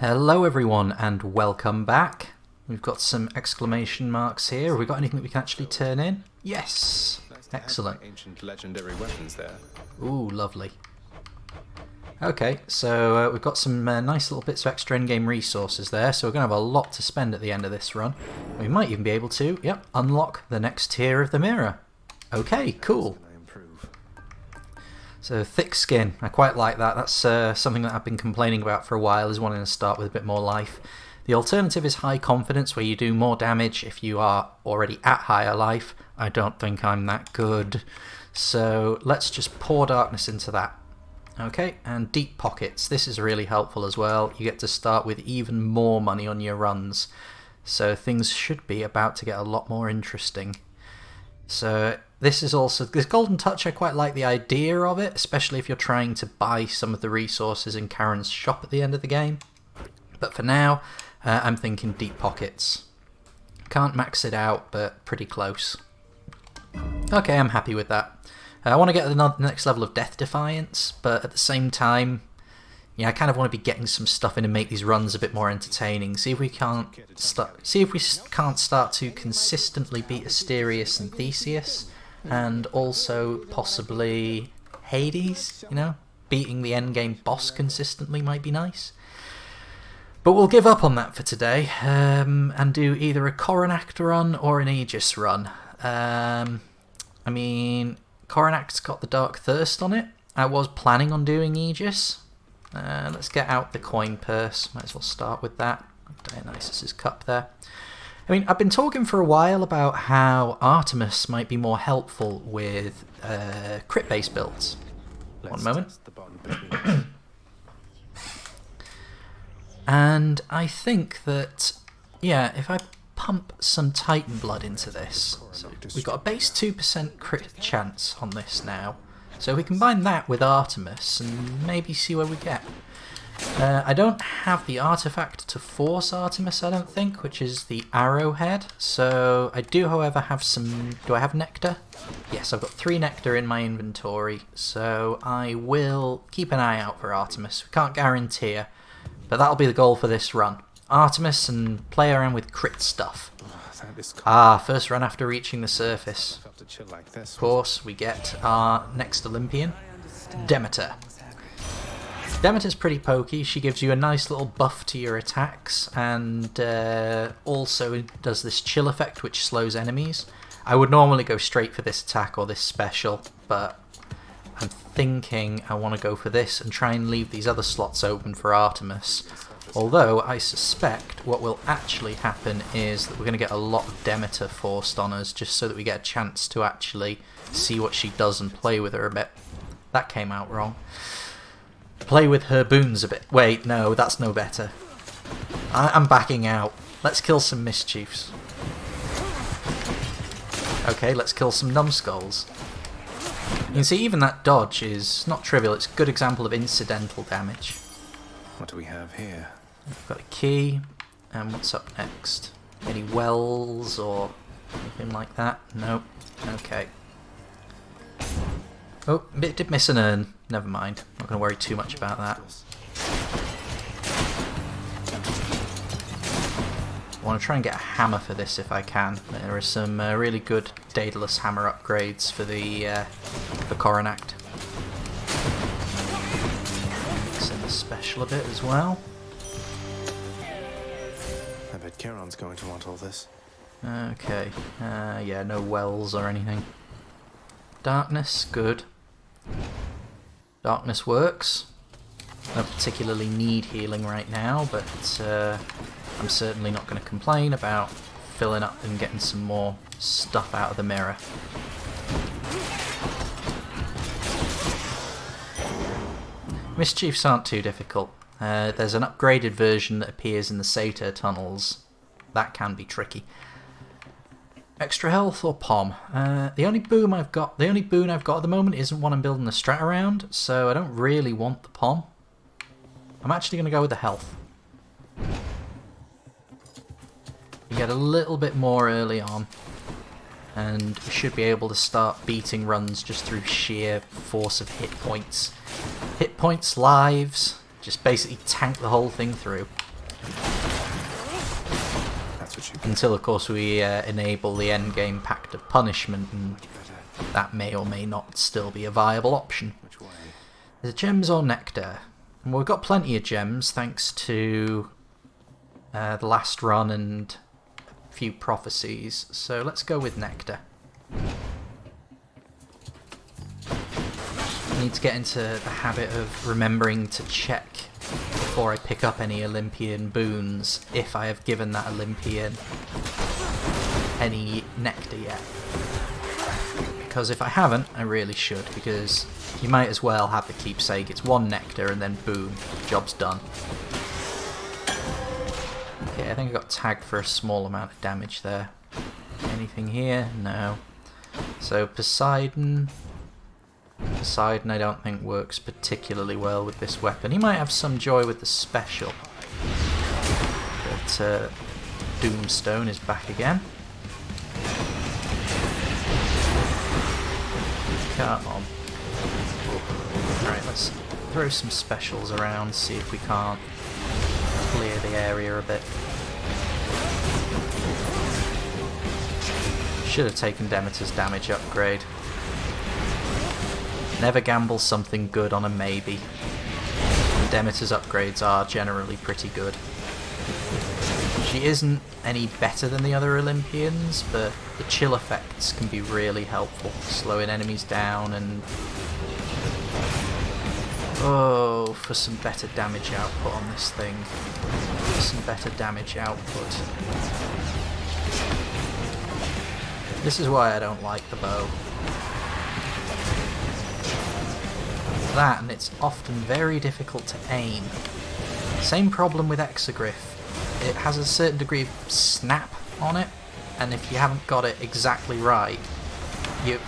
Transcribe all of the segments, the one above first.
Hello everyone and welcome back. We've got some exclamation marks here. Have we got anything that we can actually turn in? Yes! Excellent. Ancient legendary weapons there. Ooh, lovely. Okay, so we've got some nice little bits of extra endgame resources there, so we're going to have a lot to spend at the end of this run. We might even be able to, unlock the next tier of the mirror. Okay, cool. So thick skin, I quite like that. That's something that I've been complaining about for a while, is wanting to start with a bit more life. The alternative is high confidence, where you do more damage if you are already at higher life. I don't think I'm that good. So let's just pour darkness into that. Okay, and deep pockets. This is really helpful as well. You get to start with even more money on your runs. So things should be about to get a lot more interesting. So this is also, this golden touch, I quite like the idea of it, especially if you're trying to buy some of the resources in Karen's shop at the end of the game. But for now, I'm thinking deep pockets. Can't max it out, but pretty close. Okay, I'm happy with that. I want to get to the next level of Death Defiance, but at the same time, I kind of want to be getting some stuff in and make these runs a bit more entertaining. See if we can't start to consistently beat Asterius and Theseus, and also possibly Hades. Beating the endgame boss consistently might be nice. But we'll give up on that for today, and do either a Coronact run or an Aegis run. I mean, Coronact's got the Dark Thirst on it. I was planning on doing Aegis. Let's get out the coin purse. Might as well start with that. Dionysus's cup there. I mean, I've been talking for a while about how Artemis might be more helpful with crit-based builds. One moment. And I think that, if I pump some Titan blood into this, so we've got a base 2% crit chance on this now. So we combine that with Artemis and maybe see where we get. I don't have the artifact to force Artemis, I don't think, which is the arrowhead. So I do, however, have some... Do I have nectar? Yes, I've got 3 nectar in my inventory. So I will keep an eye out for Artemis. We can't guarantee her, but that'll be the goal for this run. Artemis and play around with crit stuff. First run after reaching the surface. Of course, we get our next Olympian, Demeter. Demeter's pretty pokey. She gives you a nice little buff to your attacks, and also does this chill effect which slows enemies. I would normally go straight for this attack or this special, but I'm thinking I want to go for this and try and leave these other slots open for Artemis. Although I suspect what will actually happen is that we're going to get a lot of Demeter forced on us, just so that we get a chance to actually see what she does and play with her a bit. That came out wrong. Play with her boons a bit. Wait, no, that's no better. I'm backing out. Let's kill some mischiefs. Okay, let's kill some numbskulls. You can see even that dodge is not trivial. It's a good example of incidental damage. What do we have here? We've got a key, and what's up next? Any wells or anything like that? Nope. Okay. Oh, it did miss an urn. Never mind. Not going to worry too much about that. I want to try and get a hammer for this if I can. There are some really good Daedalus hammer upgrades for the Coronact. Mix in the special a bit as well. I bet Charon's going to want all this. Okay. Yeah, no wells or anything. Darkness, good. Darkness works. Don't particularly need healing right now, but I'm certainly not going to complain about filling up and getting some more stuff out of the mirror. Mischiefs aren't too difficult. There's an upgraded version that appears in the Satyr tunnels. That can be tricky. Extra health or pom? The only boon I've got at the moment isn't one I'm building a strat around, so I don't really want the pom. I'm actually going to go with the health. You get a little bit more early on, and we should be able to start beating runs just through sheer force of hit points. Hit points, lives, just basically tank the whole thing through. That's what you get. Until, of course, we enable the endgame Pact of Punishment, and that may or may not still be a viable option. Which way? Is it gems or nectar? Well, we've got plenty of gems thanks to the last run and a few prophecies, so let's go with nectar. I need to get into the habit of remembering to check before I pick up any Olympian boons if I have given that Olympian any nectar yet. Because if I haven't, I really should, because you might as well have the keepsake. It's one nectar and then boom, job's done. Okay, I think I got tagged for a small amount of damage there. Anything here? No. So Poseidon I don't think works particularly well with this weapon. He might have some joy with the special. But Doomstone is back again. Come on. Right, let's throw some specials around, see if we can't clear the area a bit. Should have taken Demeter's damage upgrade. Never gamble something good on a maybe. And Demeter's upgrades are generally pretty good. She isn't any better than the other Olympians, but the chill effects can be really helpful, slowing enemies down and... oh, for some better damage output on this thing. Some better damage output. This is why I don't like the bow. That, and it's often very difficult to aim. Same problem with Exegriff. It has a certain degree of snap on it, and if you haven't got it exactly right, you...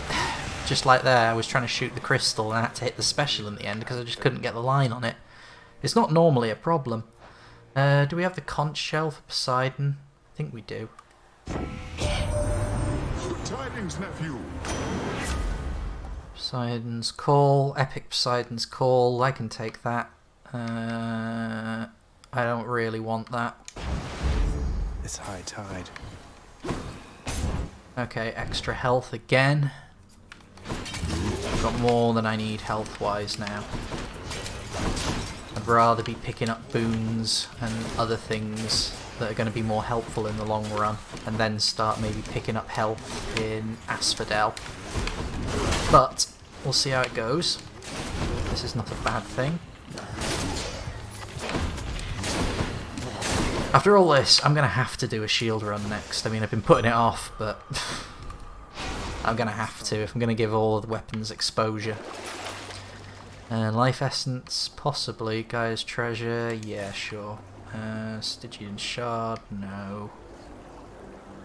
just like there, I was trying to shoot the crystal and I had to hit the special in the end because I just couldn't get the line on it. It's not normally a problem. Do we have the conch shell for Poseidon? I think we do. Good tidings, nephew. Poseidon's Call, Epic Poseidon's Call, I can take that. I don't really want that. It's high tide. Okay, extra health again. I've got more than I need health-wise now. I'd rather be picking up boons and other things that are going to be more helpful in the long run, and then start maybe picking up health in Asphodel. But we'll see how it goes. This is not a bad thing. After all this, I'm going to have to do a shield run next. I mean, I've been putting it off, but I'm going to have to if I'm going to give all of the weapons exposure. Life Essence, possibly. Gaia's Treasure, yeah, sure. Stygian Shard, no.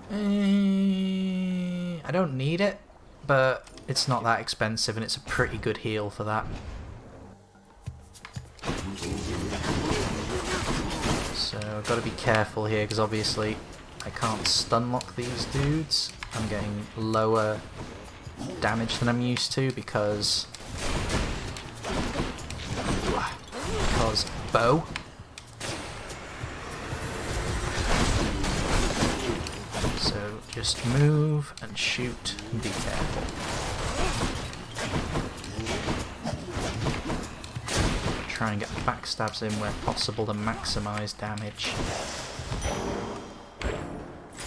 I don't need it, but it's not that expensive and it's a pretty good heal for that. So I've got to be careful here because obviously I can't stun lock these dudes. I'm getting lower damage than I'm used to because bow. So just move and shoot and be careful. Try and get backstabs in where possible to maximise damage.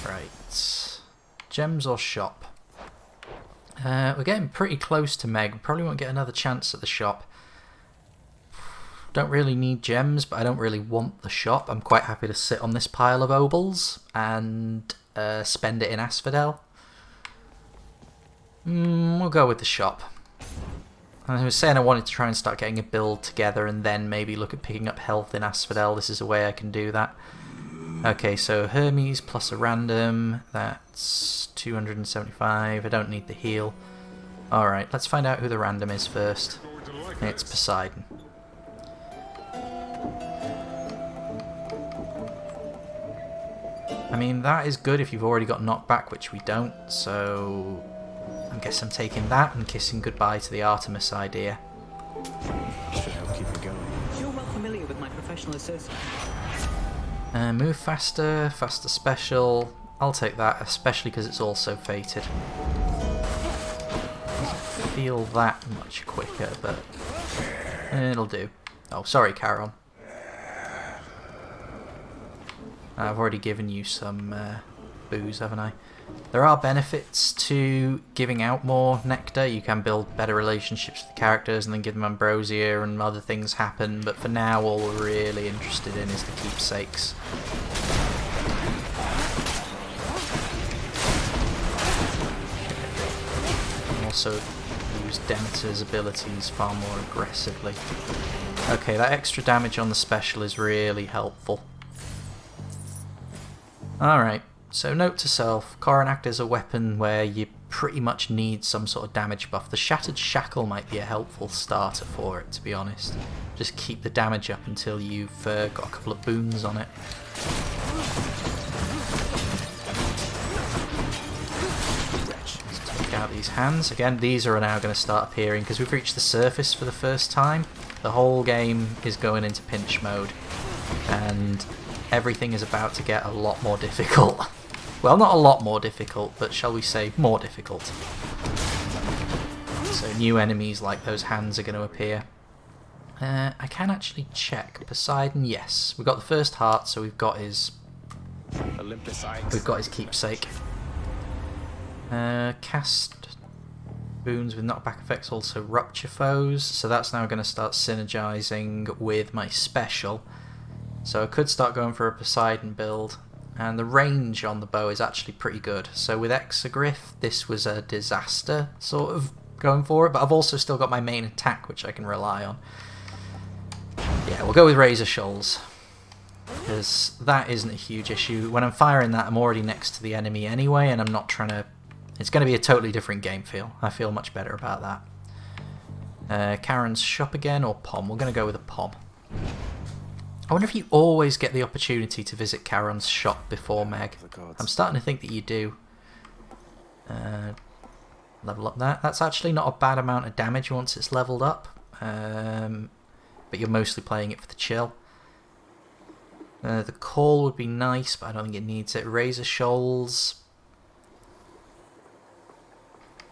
Right. Gems or shop? We're getting pretty close to Meg. We probably won't get another chance at the shop. Don't really need gems, but I don't really want the shop. I'm quite happy to sit on this pile of obols and spend it in Asphodel. We'll go with the shop. I was saying I wanted to try and start getting a build together and then maybe look at picking up health in Asphodel. This is a way I can do that. Okay, so Hermes plus a random, that's 275. I don't need the heal. Alright, let's find out who the random is first. It's Poseidon. I mean, that is good if you've already got knockback, which we don't, so I guess I'm taking that and kissing goodbye to the Artemis idea. Should help keep it going. You're well familiar with my professional associate. Move faster, faster special. I'll take that, especially because it's also fated. Doesn't feel that much quicker, but it'll do. Oh, sorry, Charon. I've already given you some booze, haven't I? There are benefits to giving out more nectar. You can build better relationships with the characters and then give them ambrosia and other things happen, but for now all we're really interested in is the keepsakes. And also use Demeter's abilities far more aggressively. Okay, that extra damage on the special is really helpful. Alright. So note to self, Coronact is a weapon where you pretty much need some sort of damage buff. The Shattered Shackle might be a helpful starter for it, to be honest. Just keep the damage up until you've got a couple of boons on it. Let's take out these hands. Again, these are now going to start appearing because we've reached the surface for the first time. The whole game is going into pinch mode, and everything is about to get a lot more difficult. Well, not a lot more difficult, but shall we say more difficult. So new enemies like those hands are going to appear. I can actually check. Poseidon, yes. We've got the first heart, so we've got his keepsake. Cast boons with knockback effects also rupture foes, so that's now going to start synergizing with my special. So I could start going for a Poseidon build, and the range on the bow is actually pretty good. So with Exegriff, this was a disaster sort of going for it, but I've also still got my main attack which I can rely on. Yeah, we'll go with Razor Shoals, because that isn't a huge issue. When I'm firing that, I'm already next to the enemy anyway, and I'm not trying to... It's going to be a totally different game feel. I feel much better about that. Charon's shop again, or Pom? We're going to go with a Pom. I wonder if you always get the opportunity to visit Charon's shop before Meg. I'm starting to think that you do. Level up that. That's actually not a bad amount of damage once it's leveled up. But you're mostly playing it for the chill. The call would be nice, but I don't think it needs it. Razor Shoals.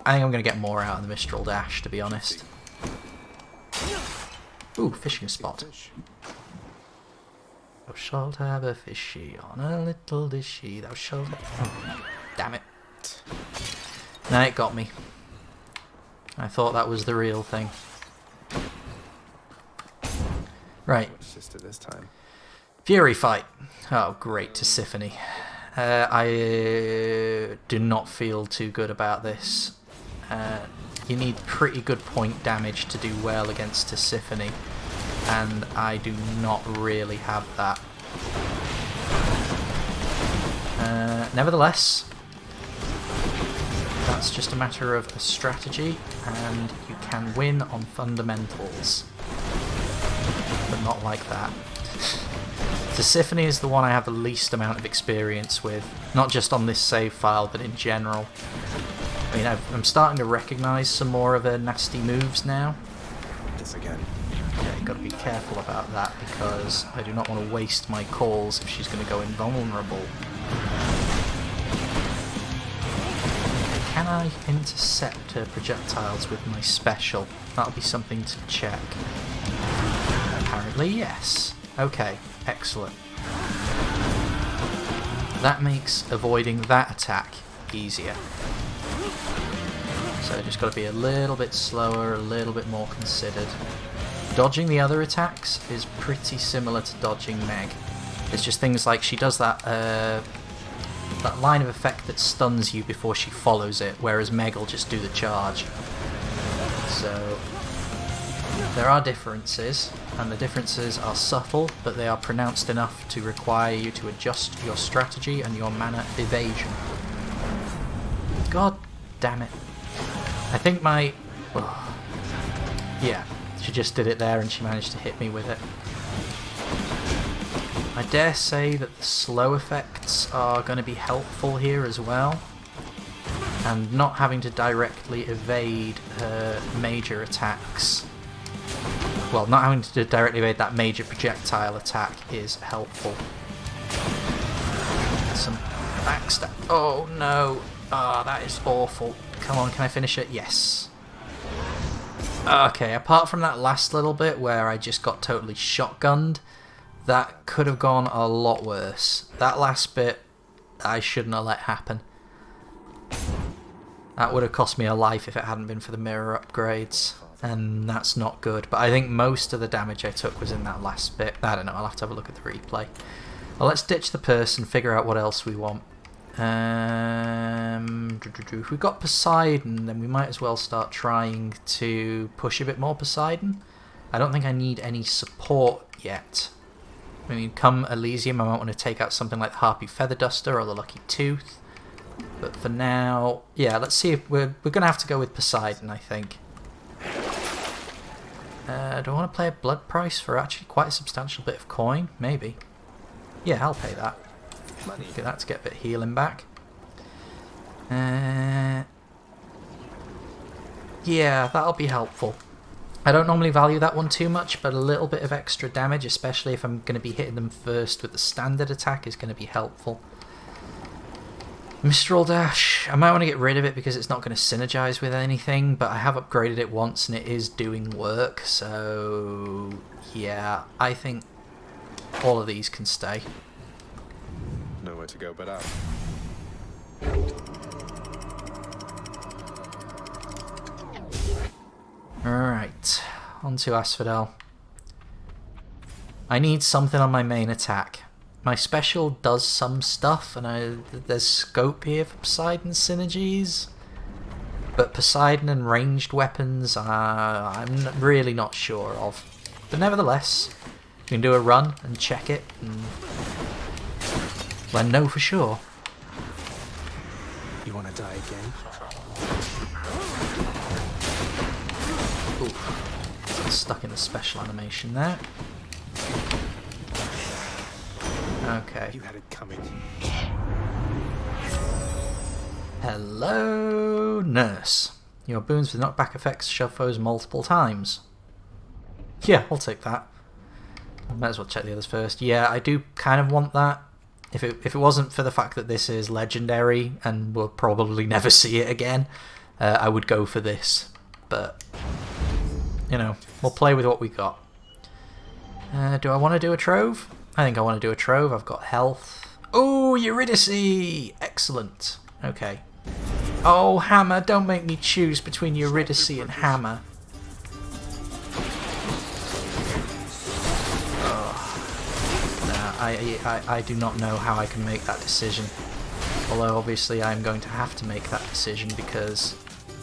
I think I'm going to get more out of the Mistral Dash, to be honest. Ooh, fishing spot. Thou shalt have a fishy on a little dishy. Thou shalt have... Oh, damn it. No, it got me. I thought that was the real thing. Right. Sister this time. Fury fight. Oh, great, Tisiphone. I do not feel too good about this. You need pretty good point damage to do well against Tisiphone, and I do not really have that. Nevertheless, that's just a matter of a strategy, and you can win on fundamentals, but not like that. Tisiphone is the one I have the least amount of experience with, not just on this save file, but in general. I mean, I'm starting to recognise some more of her nasty moves now. This again. Yeah, you've got to be careful about that, because I do not want to waste my calls if she's going to go invulnerable. Can I intercept her projectiles with my special? That'll be something to check. Apparently, yes. Okay, excellent. That makes avoiding that attack easier. So just got to be a little bit slower, a little bit more considered. Dodging the other attacks is pretty similar to dodging Meg. It's just things like she does that that line of effect that stuns you before she follows it, whereas Meg will just do the charge. So there are differences, and the differences are subtle, but they are pronounced enough to require you to adjust your strategy and your mana evasion. God damn it. I think my... Oh, yeah, she just did it there and she managed to hit me with it. I dare say that the slow effects are going to be helpful here as well. And not having to directly evade her major attacks. Well, not having to directly evade that major projectile attack is helpful. some backstab. Oh no! Ah, that is awful. Come on, can I finish it? Yes. Okay, apart from that last little bit where I just got totally shotgunned, that could have gone a lot worse. That last bit, I shouldn't have let happen. That would have cost me a life if it hadn't been for the mirror upgrades, and that's not good. But I think most of the damage I took was in that last bit. I don't know, I'll have to have a look at the replay. Well, let's ditch the person, figure out what else we want. If we've got Poseidon, then we might as well start trying to push a bit more Poseidon. I don't think I need any support yet. I mean, come Elysium, I might want to take out something like the Harpy Feather Duster or the Lucky Tooth. But for now, yeah, let's see if we're going to have to go with Poseidon, I think. Do I want to play a blood price for actually quite a substantial bit of coin? Maybe. Yeah, I'll pay that. Money. Do that to get a bit of healing back. Yeah, that'll be helpful. I don't normally value that one too much, but a little bit of extra damage, especially if I'm going to be hitting them first with the standard attack, is going to be helpful. Mistral Dash, I might want to get rid of it because it's not going to synergize with anything, but I have upgraded it once and it is doing work, so yeah, I think all of these can stay. Nowhere to go but up. Alright, on to Asphodel. I need something on my main attack. My special does some stuff, and there's scope here for Poseidon synergies. But Poseidon and ranged weapons, I'm really not sure of. But nevertheless, we can do a run and check it, and well, know for sure. You want to die again? Ooh, stuck in the special animation there. Okay. You had it coming. Hello, nurse. Your boons with knockback effects shove foes multiple times. Yeah, I'll take that. Might as well check the others first. Yeah, I do kind of want that. If it wasn't for the fact that this is legendary and we'll probably never see it again, I would go for this. But, you know, we'll play with what we got. Do I want to do a Trove? I think I want to do a Trove. I've got health. Oh, Eurydice! Excellent. Okay. Oh, Hammer, don't make me choose between Eurydice and Hammer. I do not know how I can make that decision. Although obviously I'm going to have to make that decision because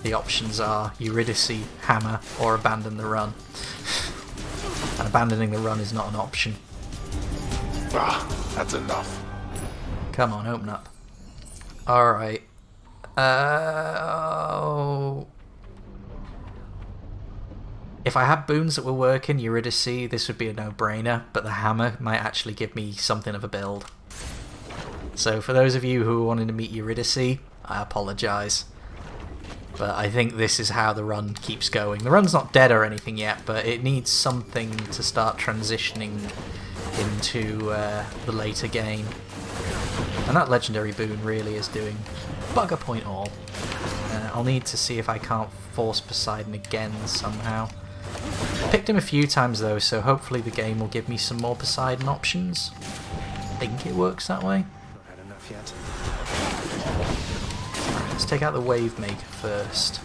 the options are Eurydice, Hammer, or abandon the run. And abandoning the run is not an option. Ah, that's enough. Come on, open up. Alright. If I had boons that were working, Eurydice, this would be a no-brainer, but the Hammer might actually give me something of a build. So for those of you who are wanting to meet Eurydice, I apologise. But I think this is how the run keeps going. The run's not dead or anything yet, but it needs something to start transitioning into the later game. And that legendary boon really is doing bugger point all. I'll need to see if I can't force Poseidon again somehow. Picked him a few times though, so hopefully the game will give me some more Poseidon options. I think it works that way. Not had enough yet. Right, let's take out the Wave Maker first.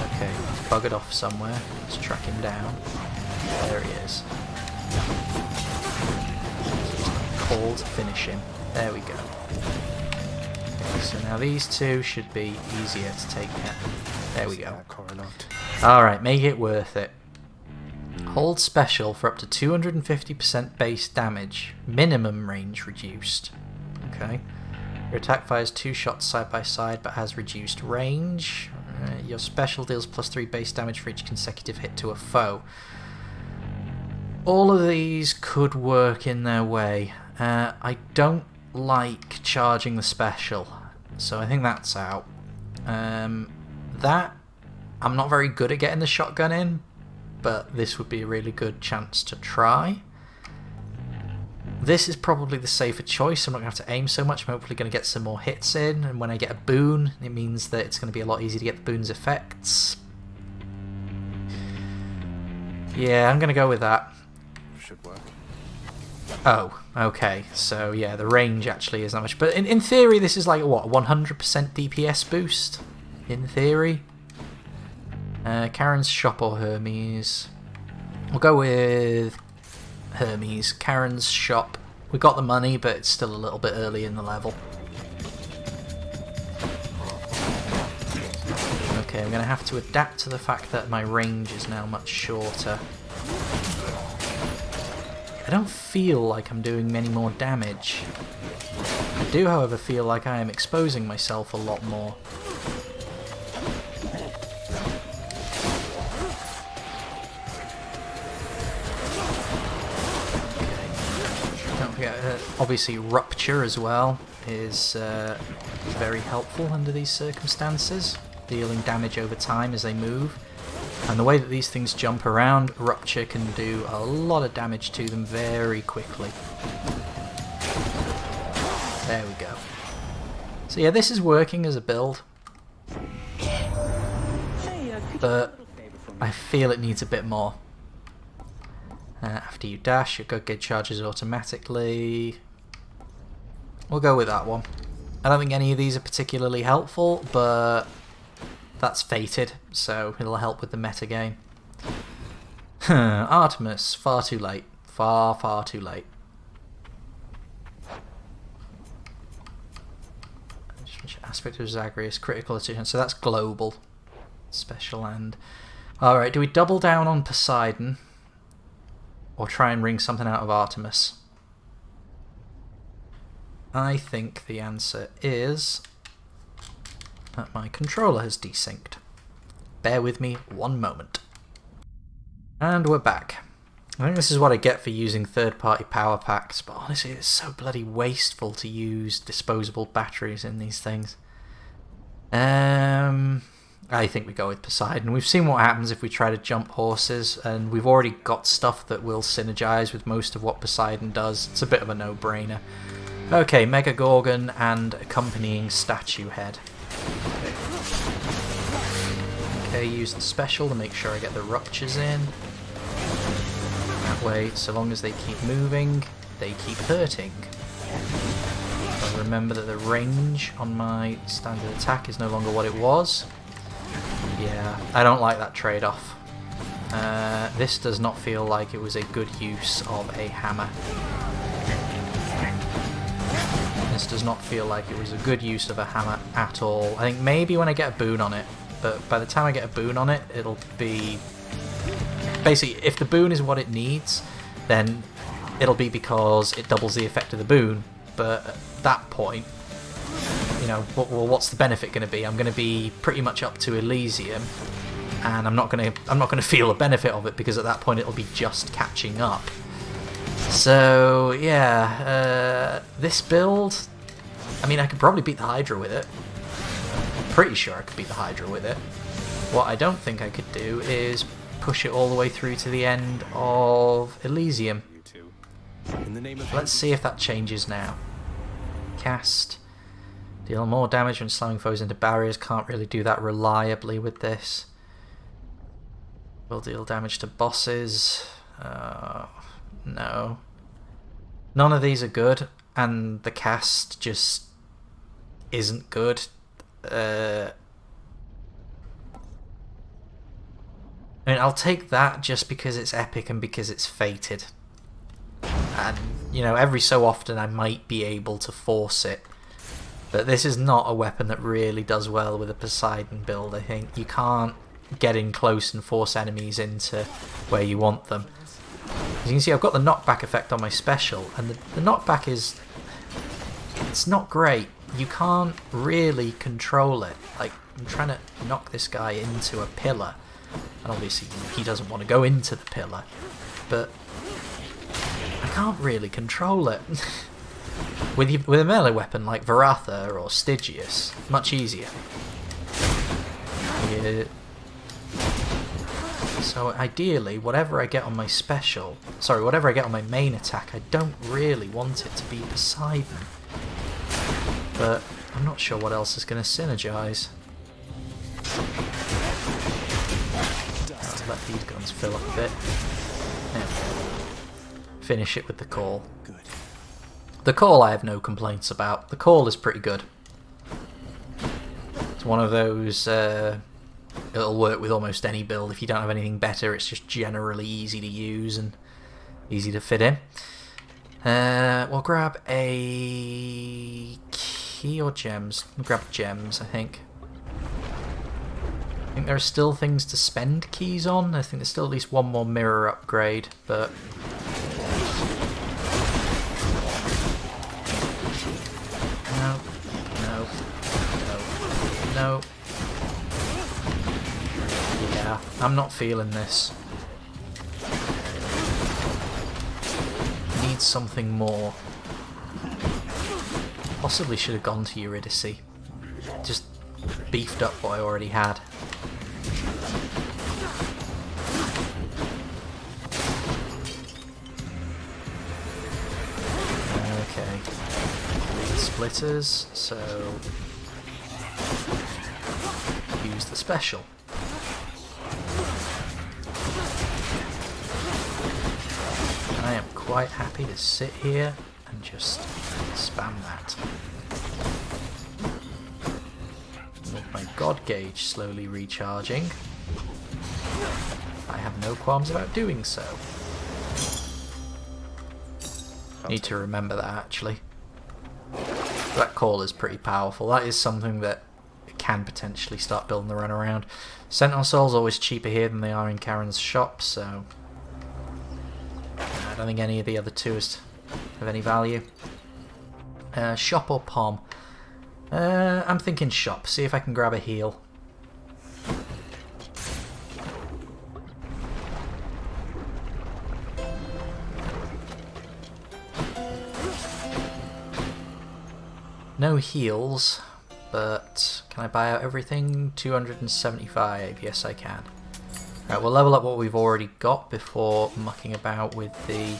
Okay, buggered off somewhere. Let's track him down. There he is. Call to finish him. There we go. Okay, so now these two should be easier to take out. There we go. Alright, make it worth it. Hold special for up to 250% base damage. Minimum range reduced. Okay. Your attack fires 2 shots side by side but has reduced range. Your special deals +3 base damage for each consecutive hit to a foe. All of these could work in their way. I don't like charging the special, so I think that's out. That, I'm not very good at getting the shotgun in, but this would be a really good chance to try. This is probably the safer choice. I'm not going to have to aim so much. I'm hopefully going to get some more hits in, and when I get a boon, it means that it's going to be a lot easier to get the boon's effects. Yeah, I'm going to go with that. Should work. Oh, okay. So yeah, the range actually isn't that much. But in theory, this is like, what, 100% DPS boost? In theory. Karen's shop or Hermes? We'll go with Hermes. Karen's shop. We got the money, but it's still a little bit early in the level. Okay, I'm going to have to adapt to the fact that my range is now much shorter. I don't feel like I'm doing many more damage. I do, however, feel like I am exposing myself a lot more. Obviously Rupture as well is very helpful under these circumstances, dealing damage over time as they move. And the way that these things jump around, Rupture can do a lot of damage to them very quickly. There we go. So yeah, this is working as a build, but I feel it needs a bit more. After you dash, your good charges automatically. We'll go with that one. I don't think any of these are particularly helpful, but that's fated, so it'll help with the meta game. Artemis, far too late. Far, far too late. Aspect of Zagreus, critical attention, so that's global. Special and... Alright, do we double down on Poseidon? Or try and wring something out of Artemis? I think the answer is that my controller has desynced. Bear with me one moment. And we're back. I think this is what I get for using third-party power packs, but honestly it's so bloody wasteful to use disposable batteries in these things. I think we go with Poseidon. We've seen what happens if we try to jump horses, and we've already got stuff that will synergize with most of what Poseidon does. It's a bit of a no-brainer. Okay, Mega Gorgon and accompanying statue head. Okay, use the special to make sure I get the ruptures in. That way, so long as they keep moving, they keep hurting. I'll remember that the range on my standard attack is no longer what it was. Yeah, I don't like that trade-off. This does not feel like it was a good use of a hammer. This does not feel like it was a good use of a hammer at all. I think maybe when I get a boon on it, but by the time I get a boon on it, it'll be... Basically, if the boon is what it needs, then it'll be because it doubles the effect of the boon, but at that point, you know, well, what's the benefit going to be? I'm going to be pretty much up to Elysium, and I'm not going to feel a benefit of it because at that point it'll be just catching up. So yeah, this build, I mean, I could probably beat the Hydra with it. I'm pretty sure I could beat the Hydra with it. What I don't think I could do is push it all the way through to the end of Elysium. Let's see if that changes now. Cast. Deal more damage when slamming foes into barriers. Can't really do that reliably with this. Will deal damage to bosses. No. None of these are good, and the cast just isn't good. I mean, I'll take that just because it's epic and because it's fated. And, you know, every so often I might be able to force it. But this is not a weapon that really does well with a Poseidon build, I think. You can't get in close and force enemies into where you want them. As you can see, I've got the knockback effect on my special, and the knockback is... It's not great. You can't really control it. Like, I'm trying to knock this guy into a pillar, and obviously he doesn't want to go into the pillar, but I can't really control it. With a melee weapon like Varatha or Stygius, much easier. Yeah. So ideally, whatever I get on my special... Sorry, whatever I get on my main attack, I don't really want it to be Poseidon. But I'm not sure what else is going to synergize. I'll let these guns fill up a bit. There we go. Finish it with the call. Good. The call I have no complaints about. The call is pretty good. It's one of those... it'll work with almost any build. If you don't have anything better, it's just generally easy to use and easy to fit in. We'll grab a key or gems. We'll grab gems, I think. I think there are still things to spend keys on. I think there's still at least one more mirror upgrade, but... No, no, no, no. Yeah, I'm not feeling this. Need something more. Possibly should have gone to Eurydice. Just beefed up what I already had. Okay. Splitters, so use the special. I am quite happy to sit here and just spam that. With my god gauge slowly recharging, I have no qualms about doing so. Need to remember that actually. That call is pretty powerful. That is something that can potentially start building the run around. Sentinel Souls always cheaper here than they are in Karen's shop, so I don't think any of the other two is of any value. Shop or Pom? I'm thinking shop. See if I can grab a heal. No heals, but can I buy out everything? 275. Yes, I can. Right, we'll level up what we've already got before mucking about with the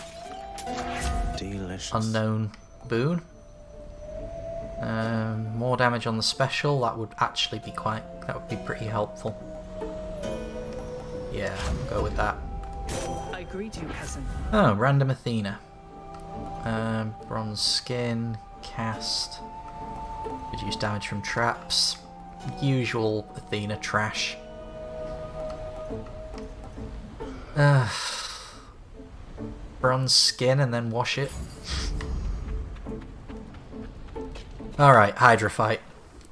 Delicious. unknown boon. More damage on the special. That would actually be pretty helpful. Yeah, we'll go with that. I greet you, cousin. Oh, random Athena. Bronze skin, cast, reduce damage from traps. Usual Athena trash. Bronze skin and then wash it. Alright, Hydra fight.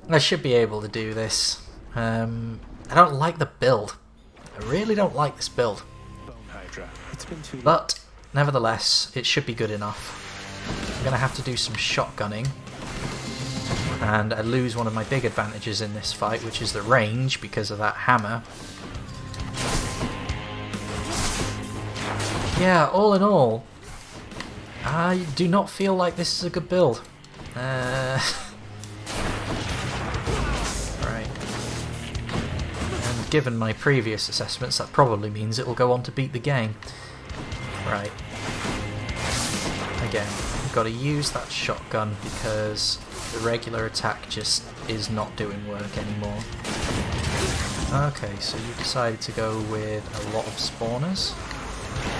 I should be able to do this. I don't like the build. I really don't like this build. Bone Hydra. It's been too long. But, nevertheless, it should be good enough. I'm going to have to do some shotgunning. And I lose one of my big advantages in this fight, which is the range, because of that hammer. Yeah, all in all, I do not feel like this is a good build. Right. And given my previous assessments, that probably means it will go on to beat the game. Right. Again, I've got to use that shotgun because the regular attack just is not doing work anymore. Okay, so you decided to go with a lot of spawners.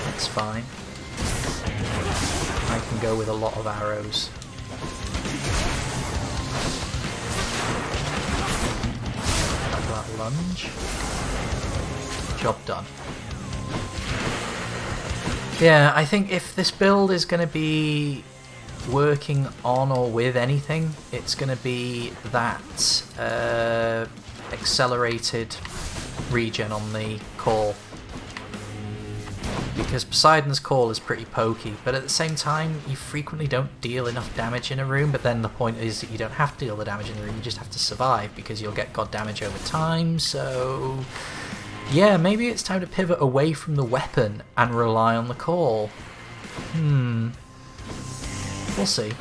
That's fine. I can go with a lot of arrows. Like that lunge. Job done. Yeah, I think if this build is going to be working on or with anything, it's going to be that accelerated regen on the call. Because Poseidon's call is pretty pokey, but at the same time you frequently don't deal enough damage in a room, but then the point is that you don't have to deal the damage in the room, you just have to survive because you'll get god damage over time, so yeah, maybe it's time to pivot away from the weapon and rely on the call. We'll see.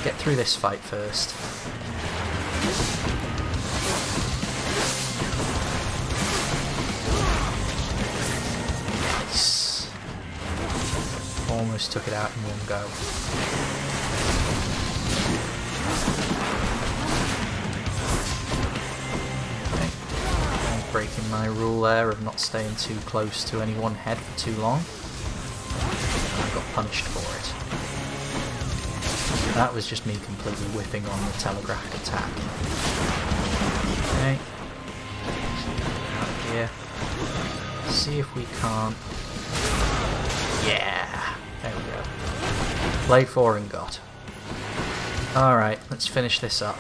Get through this fight first. Almost took it out in one go. Okay. I'm breaking my rule there of not staying too close to any one head for too long. I got punished for it. That was just me completely whipping on the telegraphed attack. Okay. Out of here. See if we can't. Yeah! There we go. Played for and got. Alright, let's finish this up.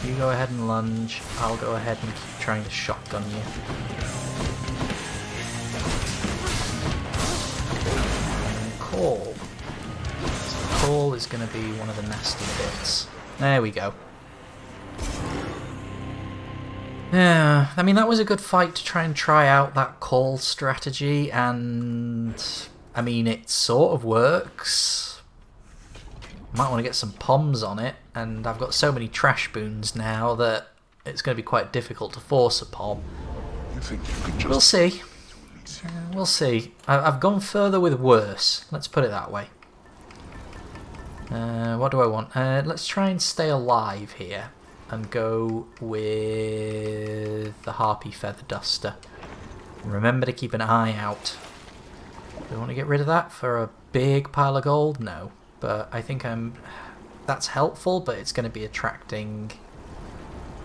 You go ahead and lunge. I'll go ahead and keep trying to shotgun you. And call. So call is going to be one of the nasty bits. There we go. Yeah, I mean that was a good fight to try out that call strategy, and I mean it sort of works. Might want to get some poms on it, and I've got so many trash boons now that it's going to be quite difficult to force a pom. You think you could just... We'll see. We'll see. I've gone further with worse. Let's put it that way. What do I want? Let's try and stay alive here. And go with the Harpy Feather Duster. Remember to keep an eye out. Do we want to get rid of that for a big pile of gold? No. But I think that's helpful, but it's going to be attracting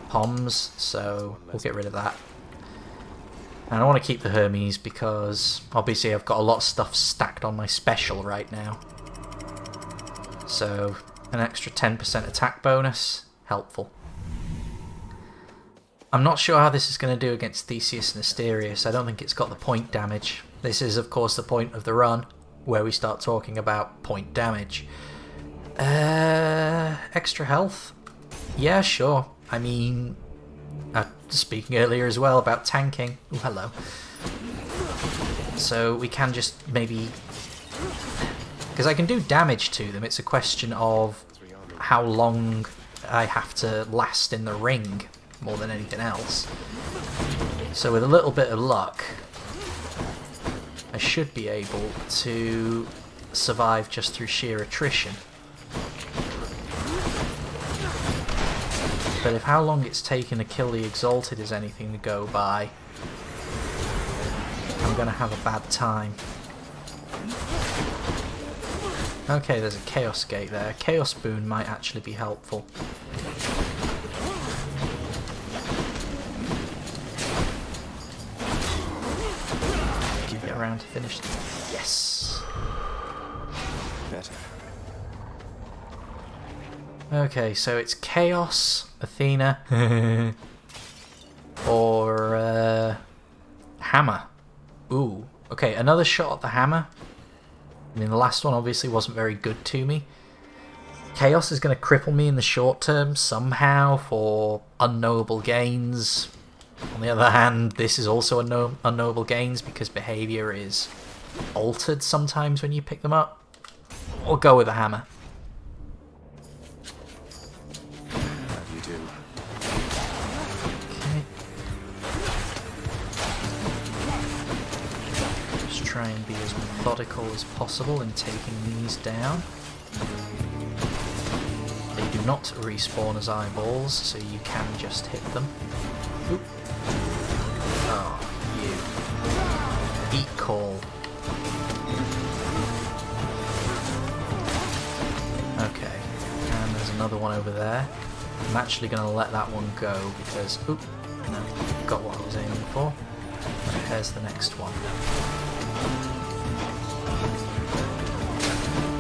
poms, so we'll get rid of that. And I want to keep the Hermes because obviously I've got a lot of stuff stacked on my special right now. So an extra 10% attack bonus, helpful. I'm not sure how this is going to do against Theseus and Asterius. I don't think it's got the point damage. This is, of course, the point of the run, where we start talking about point damage. Extra health? Yeah, sure. I mean, speaking earlier as well about tanking. Oh, hello. So we can just maybe... Because I can do damage to them, it's a question of how long I have to last in the ring. More than anything else. So with a little bit of luck, I should be able to survive just through sheer attrition. But if how long it's taken to kill the Exalted is anything to go by, I'm going to have a bad time. Okay, there's a Chaos Gate there. Chaos Boon might actually be helpful. Around to finish them. Yes. Better. Okay, so it's Chaos, Athena, or Hammer. Ooh. Okay, another shot at the Hammer. I mean, the last one obviously wasn't very good to me. Chaos is going to cripple me in the short term somehow for unknowable gains. On the other hand, this is also unknowable gains because behaviour is altered sometimes when you pick them up. Or go with a hammer. How do you do? Okay. Just try and be as methodical as possible in taking these down. They do not respawn as eyeballs, so you can just hit them. Oop. Oh, you. Eat call. Okay, and there's another one over there. I'm actually going to let that one go because, oop, no, got what I was aiming for. And there's the next one.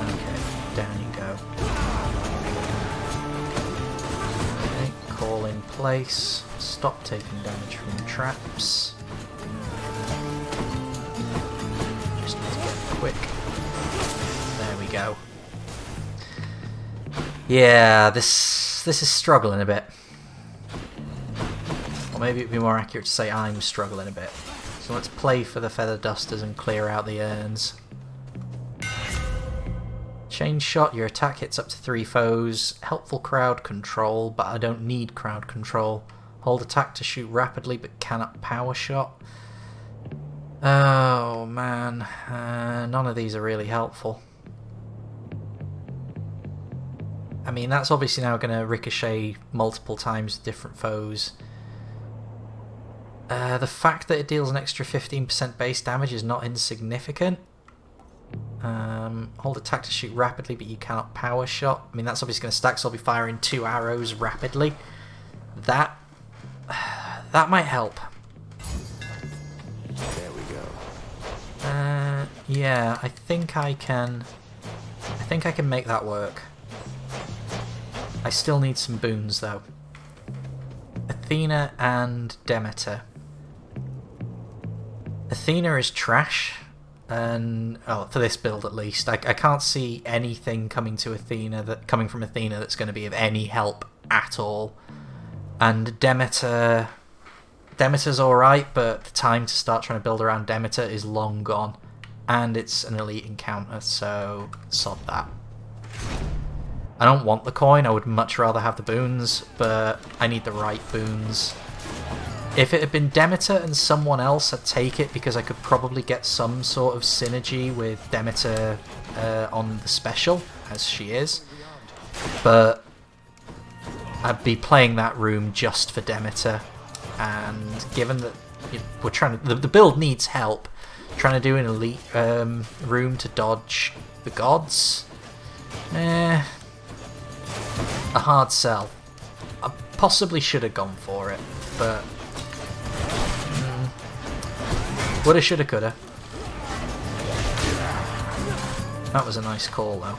Okay, down you go. Okay, call in place. Stop taking damage from traps. Just need to get quick. There we go. Yeah, this is struggling a bit. Or maybe it'd be more accurate to say I'm struggling a bit. So let's play for the Feather Dusters and clear out the urns. Chain shot, your attack hits up to 3 foes. Helpful crowd control, but I don't need crowd control. Hold attack to shoot rapidly but cannot power shot. Oh man, none of these are really helpful. I mean, that's obviously now going to ricochet multiple times with different foes. The fact that it deals an extra 15% base damage is not insignificant. Hold attack to shoot rapidly, but you cannot power shot. I mean, that's obviously going to stack, so I'll be firing 2 arrows rapidly. That might help. There we go. Yeah, I think I can make that work. I still need some boons though. Athena and Demeter. Athena is trash, and for this build at least, I can't see anything coming from Athena that's going to be of any help at all. And Demeter's alright, but the time to start trying to build around Demeter is long gone, and it's an elite encounter, so sod that. I don't want the coin, I would much rather have the boons, but I need the right boons. If it had been Demeter and someone else, I'd take it because I could probably get some sort of synergy with Demeter on the special, as she is. But I'd be playing that room just for Demeter, and given that we're trying to, the build needs help, trying to do an elite room to dodge the gods, a hard sell. I possibly should have gone for it, but woulda, shoulda, coulda. That was a nice call though.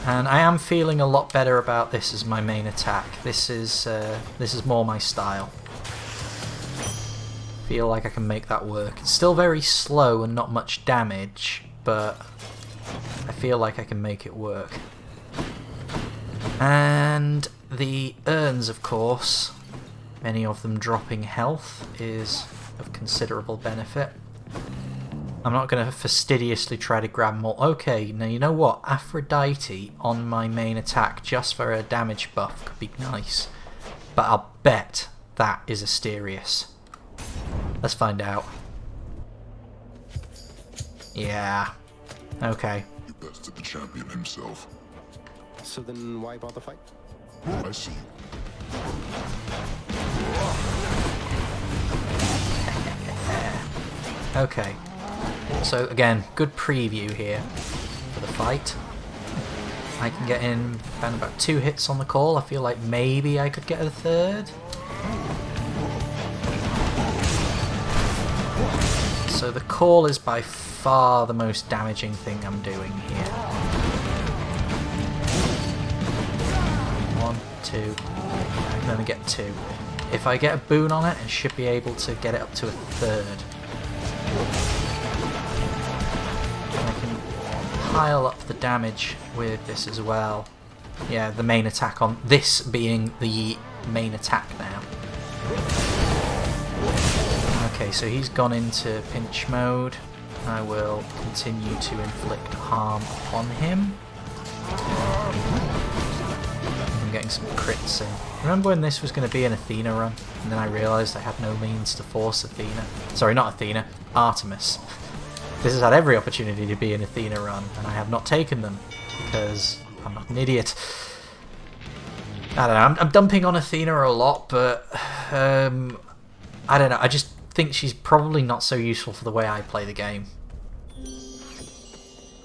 And I am feeling a lot better about this as my main attack. This is more my style. Feel like I can make that work. It's still very slow and not much damage, but I feel like I can make it work. And the urns, of course, many of them dropping health, is of considerable benefit. I'm not going to fastidiously try to grab more. Okay, now you know what? Aphrodite on my main attack just for a damage buff could be nice. But I'll bet that is Asterius. Let's find out. Yeah. Okay. You bested the champion himself. So then why bother fight? I see. Okay. So again, good preview here for the fight. I can get in around about 2 hits on the call. I feel like maybe I could get a third. So the call is by far the most damaging thing I'm doing here. 1, 2. I can only get 2. If I get a boon on it, I should be able to get it up to a third. And I can pile up the damage with this as well. Yeah, the main attack on this being the main attack now. Okay, so he's gone into pinch mode. I will continue to inflict harm upon him. I'm getting some crits in. Remember when this was going to be an Athena run, and then I realised I had no means to force Athena? Sorry, not Athena, Artemis. This has had every opportunity to be an Athena run, and I have not taken them, because I'm not an idiot. I don't know, I'm dumping on Athena a lot, but I don't know, I just think she's probably not so useful for the way I play the game.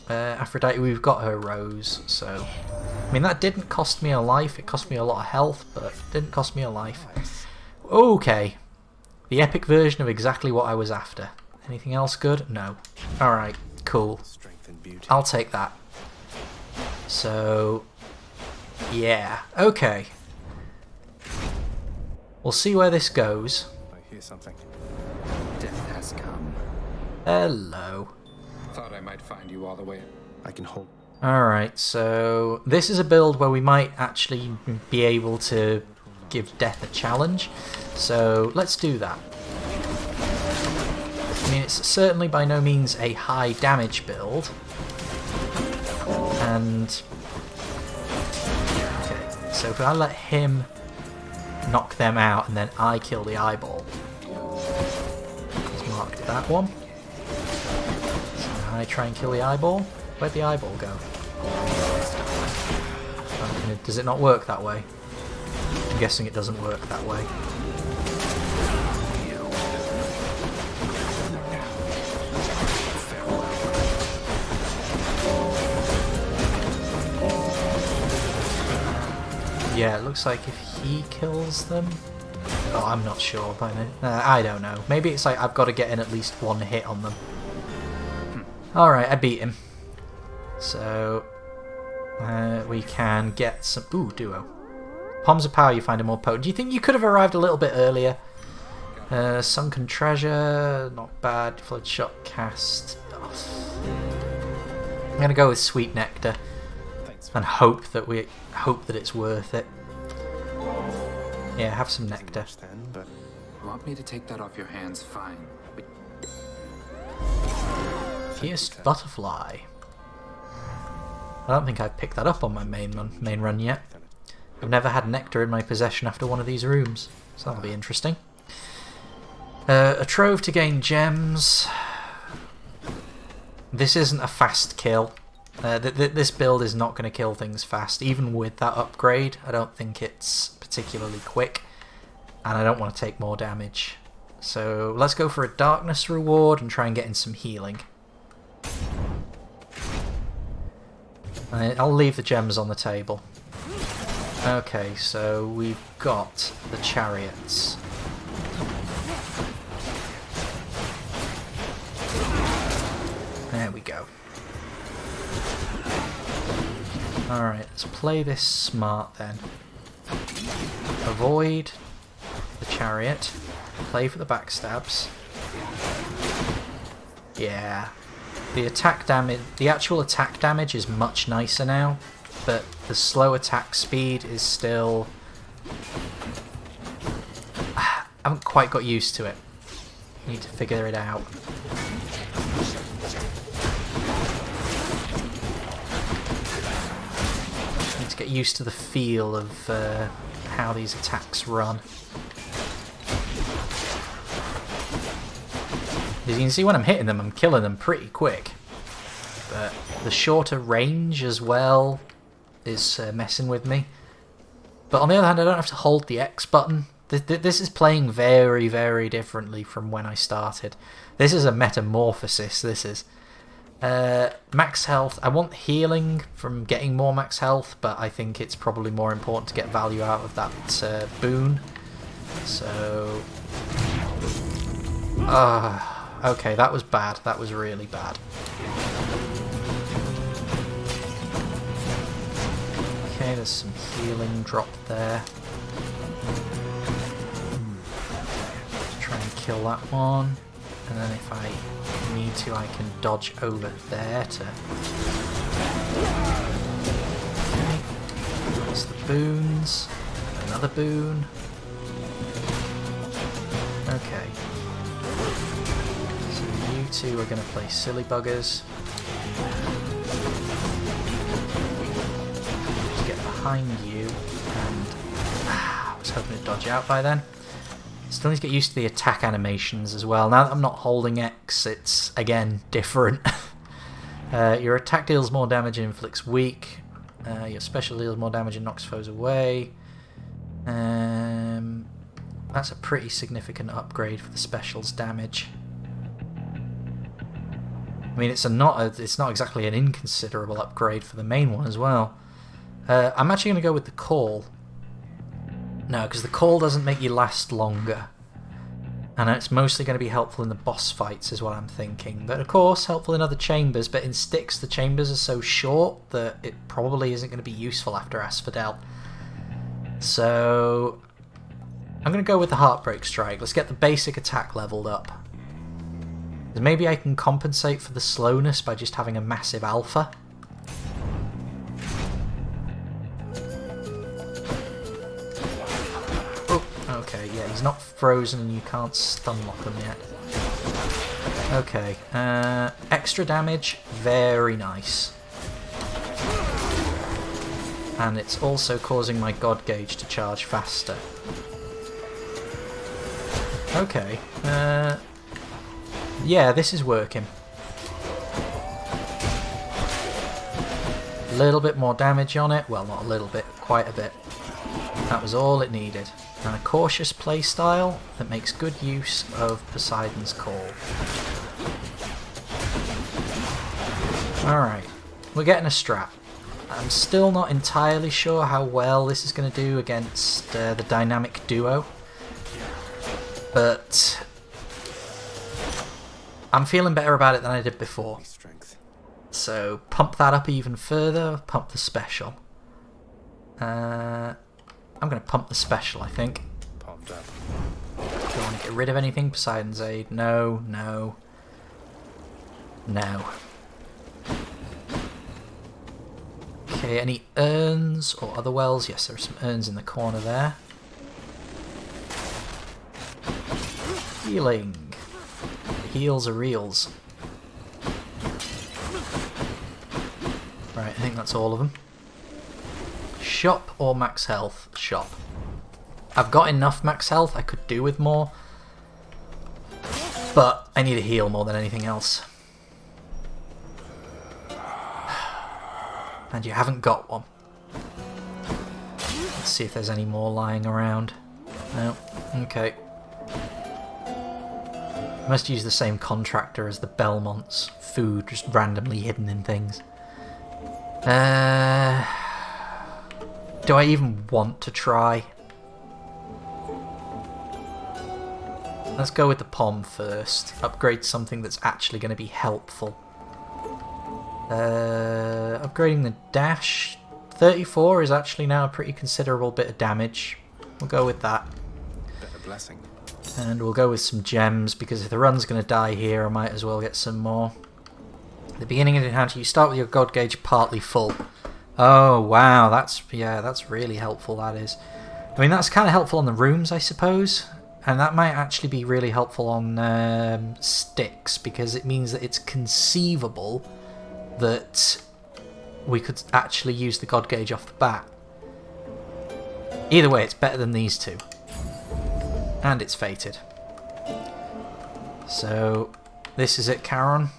Aphrodite, we've got her rose, so... I mean, that didn't cost me a life, it cost me a lot of health, but it didn't cost me a life. Okay. The epic version of exactly what I was after. Anything else good? No. Alright, cool. I'll take that. So... yeah, okay. We'll see where this goes. I hear something. Death has come. Hello. Thought I might find you all the way. I can hold. Alright, so this is a build where we might actually be able to give Death a challenge. So let's do that. I mean, it's certainly by no means a high damage build. And... okay, so if I let him knock them out, and then I kill the eyeball. Let's mark that one. So now I try and kill the eyeball. Where'd the eyeball go? Oh, does it not work that way? I'm guessing it doesn't work that way. Yeah, it looks like if he kills them... Oh, I'm not sure. But I don't know. Maybe it's like I've got to get in at least one hit on them. Alright, I beat him. So... we can get some... Ooh, duo. Palms of Power you find are more potent. Do you think you could have arrived a little bit earlier? Sunken Treasure, not bad. Floodshot Cast. Oh. I'm going to go with Sweet Nectar. And hope that it's worth it. Yeah, have some nectar. You want me to take that off your hands? Fine. Pierced Butterfly. I don't think I've picked that up on my main run yet. I've never had nectar in my possession after one of these rooms, so that'll be interesting. A trove to gain gems. This isn't a fast kill. This build is not going to kill things fast, even with that upgrade. I don't think it's particularly quick, and I don't want to take more damage. So let's go for a darkness reward and try and get in some healing. I'll leave the gems on the table. Okay, so we've got the chariots. There we go. Alright, let's play this smart then. Avoid the chariot. Play for the backstabs. Yeah. The attack damage, the actual attack damage is much nicer now, but the slow attack speed is still... I haven't quite got used to it. Need to figure it out. Need to get used to the feel of how these attacks run. As you can see, when I'm hitting them, I'm killing them pretty quick. But the shorter range as well is messing with me. But on the other hand, I don't have to hold the X button. This is playing very, very differently from when I started. This is a metamorphosis, this is. Max health. I want healing from getting more max health, but I think it's probably more important to get value out of that boon. So... okay, that was bad. That was really bad. Okay, there's some healing dropped there. Try and kill that one. And then if I need to, I can dodge over there to... Okay. That's the boons. Another boon. Okay. You two are going to play silly buggers. To get behind you, and I was hoping to dodge out by then. Still need to get used to the attack animations as well. Now that I'm not holding X, it's again different. Your attack deals more damage and inflicts weak. Your special deals more damage and knocks foes away. That's a pretty significant upgrade for the special's damage. I mean, it's not exactly an inconsiderable upgrade for the main one as well. I'm actually going to go with the call. No, because the call doesn't make you last longer. And it's mostly going to be helpful in the boss fights is what I'm thinking. But of course, helpful in other chambers. But in STYX, the chambers are so short that it probably isn't going to be useful after ASPHODEL. So I'm going to go with the Heartbreak Strike. Let's get the basic attack leveled up. Maybe I can compensate for the slowness by just having a massive alpha. Oh, okay, yeah, he's not frozen and you can't stun lock him yet. Okay, extra damage, very nice. And it's also causing my God Gauge to charge faster. Okay. Yeah, this is working. A little bit more damage on it. Well, not a little bit, quite a bit. That was all it needed. And a cautious playstyle that makes good use of Poseidon's Call. Alright, we're getting a strat. I'm still not entirely sure how well this is going to do against the dynamic duo. But I'm feeling better about it than I did before. Strength. So pump that up even further, pump the special. I'm going to pump the special, I think. Pumped up. Do I want to get rid of anything? Poseidon's Aid? No, no. No. Okay, any urns or other wells? Yes, there are some urns in the corner there. Healing. Heals are reals. Right, I think that's all of them. Shop or max health? Shop. I've got enough max health, I could do with more. But I need a heal more than anything else. And you haven't got one. Let's see if there's any more lying around. No. Okay. Must use the same contractor as the Belmonts. Food just randomly hidden in things. Do I even want to try? Let's go with the POM first. Upgrade something that's actually going to be helpful. Upgrading the dash. 34 is actually now a pretty considerable bit of damage. We'll go with that. A blessing. And we'll go with some gems, because if the run's going to die here, I might as well get some more. At the beginning of the encounter, you start with your god gauge partly full. Oh, wow, that's really helpful, that is. I mean, that's kind of helpful on the rooms, I suppose. And that might actually be really helpful on STYX, because it means that it's conceivable that we could actually use the god gauge off the bat. Either way, it's better than these two. And it's fated. So, this is it, Charon.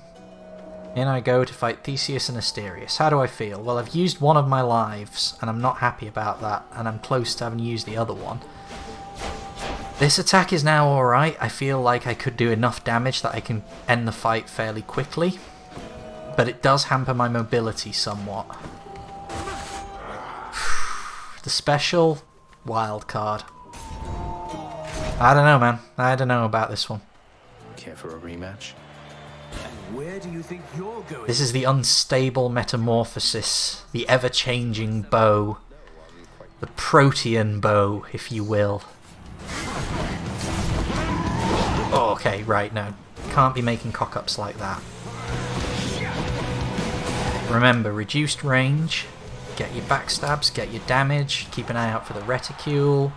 In I go to fight Theseus and Asterius. How do I feel? Well, I've used one of my lives, and I'm not happy about that, and I'm close to having used the other one. This attack is now alright. I feel like I could do enough damage that I can end the fight fairly quickly. But it does hamper my mobility somewhat. The special, wild card. I don't know, man. I don't know about this one. Care for a rematch? Where do you think you're going? This is the unstable metamorphosis, the ever-changing bow, the Protean bow, if you will. Oh, okay, right, no. Can't be making cock-ups like that. Remember, reduced range, get your backstabs, get your damage, keep an eye out for the reticule,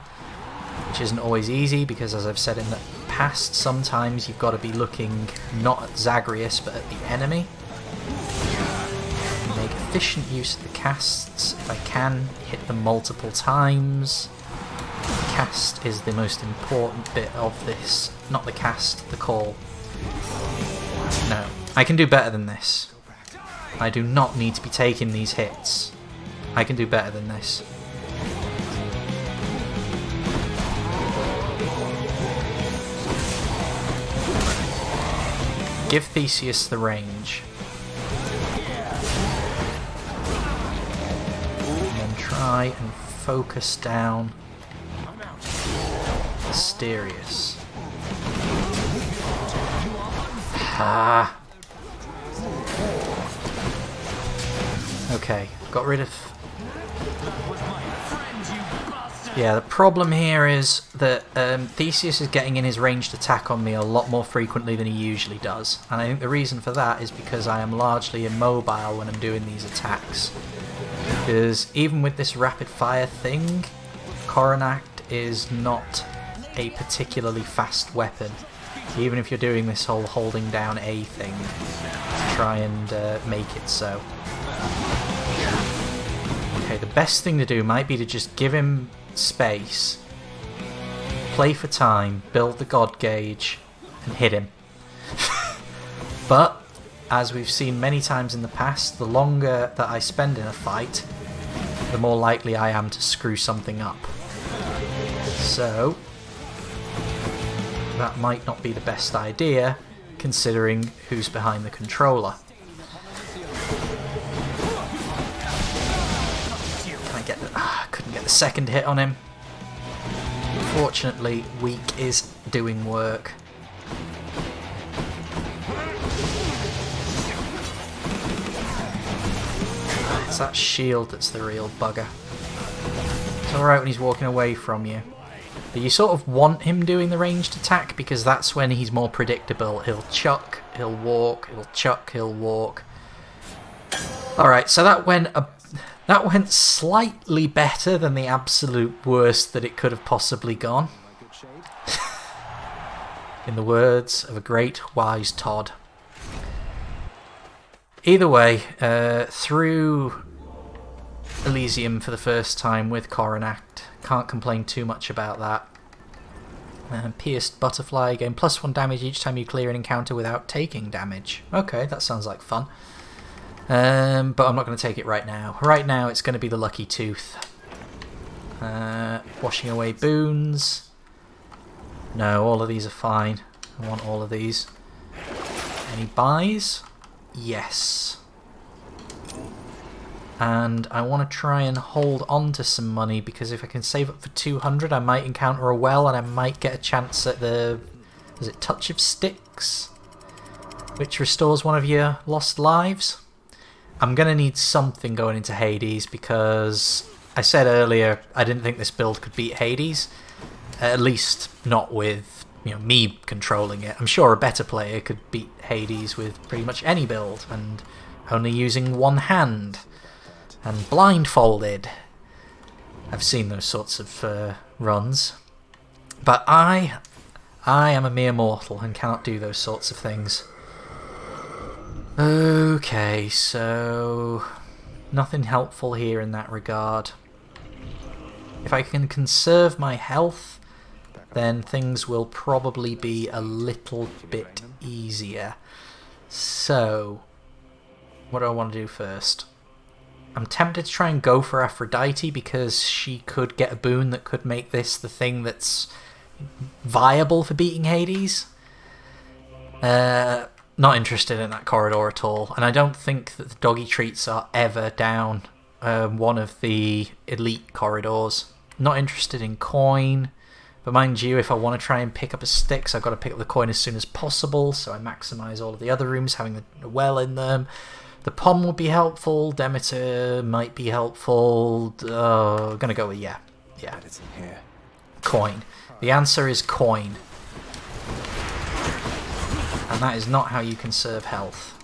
which isn't always easy because, as I've said in the past, sometimes you've got to be looking not at Zagreus but at the enemy. Make efficient use of the casts if I can, hit them multiple times. The cast is the most important bit of this, not the cast, the call. No, I can do better than this. I do not need to be taking these hits. I can do better than this. Give Theseus the range. And then try and focus down Asterius. Ah. Okay, got rid of... Yeah, the problem here is that Theseus is getting in his ranged attack on me a lot more frequently than he usually does. And I think the reason for that is because I am largely immobile when I'm doing these attacks. Because even with this rapid fire thing, Coronact is not a particularly fast weapon. Even if you're doing this whole holding down A thing to try and make it so. Okay, the best thing to do might be to just give him space play for time, build the god gauge, and hit him. But, as we've seen many times in the past, the longer that I spend in a fight, the more likely I am to screw something up. So, that might not be the best idea, considering who's behind the controller. Couldn't get the second hit on him. Fortunately, weak is doing work. It's that shield that's the real bugger. It's alright when he's walking away from you. But you sort of want him doing the ranged attack because that's when he's more predictable. He'll chuck, he'll walk, he'll chuck, he'll walk. Alright, so that went slightly better than the absolute worst that it could have possibly gone. In the words of a great wise Todd. Either way, through Elysium for the first time with Coronact. Can't complain too much about that. Pierced Butterfly, gain +1 damage each time you clear an encounter without taking damage. Okay, that sounds like fun. But I'm not going to take it right now. Right now it's going to be the Lucky Tooth. Washing away boons. No, all of these are fine. I want all of these. Any buys? Yes. And I want to try and hold on to some money because if I can save up for 200 I might encounter a well and I might get a chance at the... is it Touch of STYX? Which restores one of your lost lives? I'm going to need something going into Hades because I said earlier I didn't think this build could beat Hades. At least not with me controlling it. I'm sure a better player could beat Hades with pretty much any build and only using one hand and blindfolded. I've seen those sorts of runs. But I am a mere mortal and cannot do those sorts of things. Okay, so nothing helpful here in that regard. If I can conserve my health, then things will probably be a little bit easier. So, what do I want to do first? I'm tempted to try and go for Aphrodite because she could get a boon that could make this the thing that's viable for beating Hades. Not interested in that corridor at all, and I don't think that the doggy treats are ever down one of the elite corridors. Not interested in coin, but mind you, if I want to try and pick up a STYX, I've got to pick up the coin as soon as possible, so I maximise all of the other rooms having the well in them. The Pom would be helpful, Demeter might be helpful. I'm going to go with yeah. It's in here. Coin. The answer is coin. And that is not how you conserve health.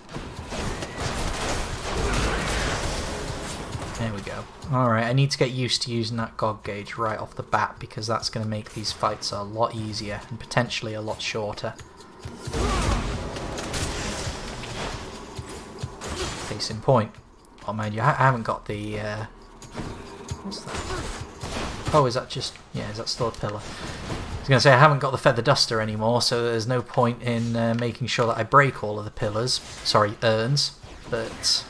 There we go. Alright, I need to get used to using that God Gauge right off the bat because that's going to make these fights a lot easier and potentially a lot shorter. Case in point. Oh, mind you, I haven't got the... what's that? Oh, is that just... yeah, is that still a pillar? I was going to say I haven't got the Feather Duster anymore, so there's no point in making sure that I break all of the pillars. Sorry, urns. But...